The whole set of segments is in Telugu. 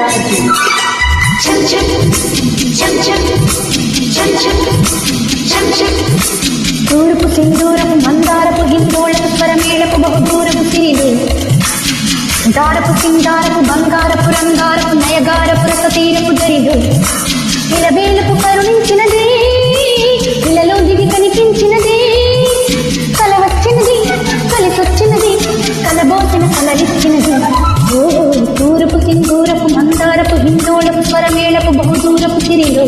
రాజు తూర్పు సింధూరపు మందారపు హిందోళపు స్వరమేళపు బహుదూరపు సిరిలు దారపు సింగారపు బంగారపు రంగారపు నయగారపు రసతీరపు దరిలు ఇలవేలకు కరుణించినదే ఇలలో దిగి కనిపించినదే కల వచ్చినది కలిసొచ్చినది కలబోసిన కలలిచ్చినది ఓ తూర్పు సింధూరపు మందారపు హిందోళపు స్వరమేళపు బహుదూరపు సిరిలు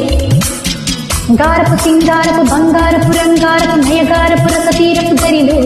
గారపు సింగారపు బంగారపు రంగారపు నయగారపు రసతీరపు దరిలు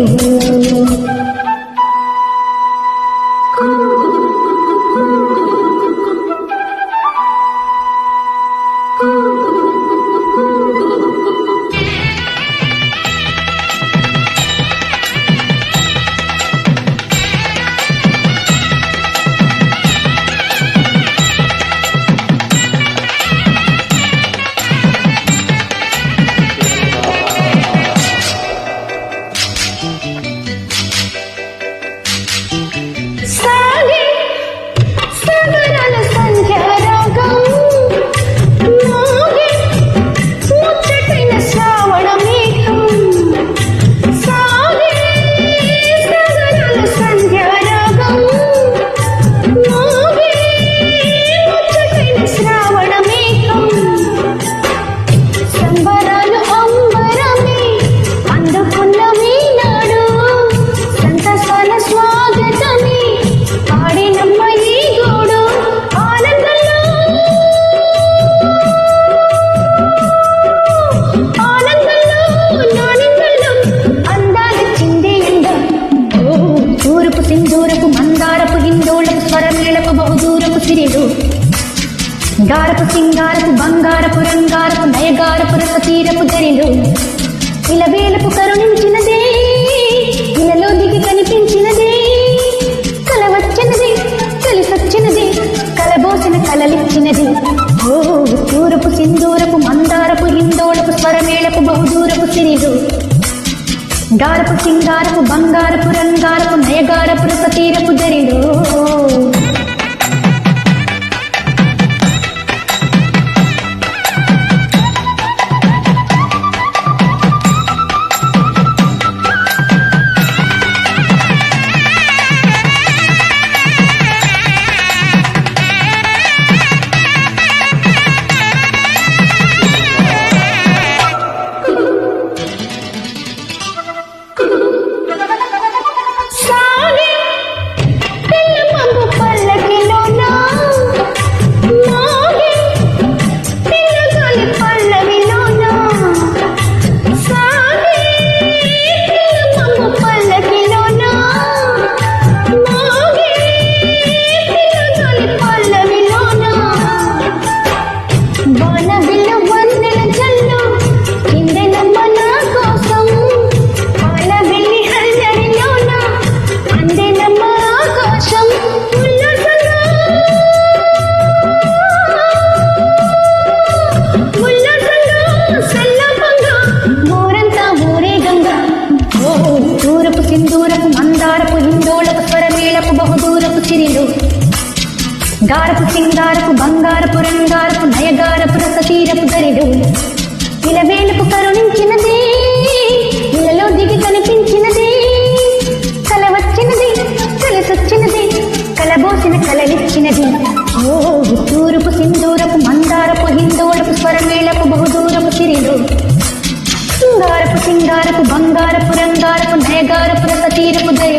గారపు సింగారపు బంగారపు రంగారపు నయగారపు రసతీరపు దరిలు ఇలవేలపు కరుణించినదే ఇలలో దిగి కనిపించినదే కల వచ్చినది కలిసొచ్చినది కలబోసిన కలలిచ్చినది ఓ తూరపు సింధూరపు మందారపు హిందోళపు స్వరమేళపు బహుదూరపు సిరిలు గారపు సింగారపు బంగారపు రంగారపు నయగారపు రసతీరపు దరిలు సింధూరపు మందారపు హిందోళపు స్వరమేళపు బహుదూరపు సిరిలు గారపు సింగారపు బంగారపు రంగారపు నయగారపు రసతీరపు దరిలు ఇలవేలకు కరుణించినదే ఇలలో దిగి కనిపించినదే కల వచ్చినది కలిసొచ్చినది కలబోసిన కలలిచ్చినది ఓ తూర్పు సింధూరపు మందారపు హిందోళపు స్వరమేళపు బహుదూరపు సిరిలు గారపు సింగారపు బంగారపు రంగారపు నయగారపు రసతీరపు దరిలు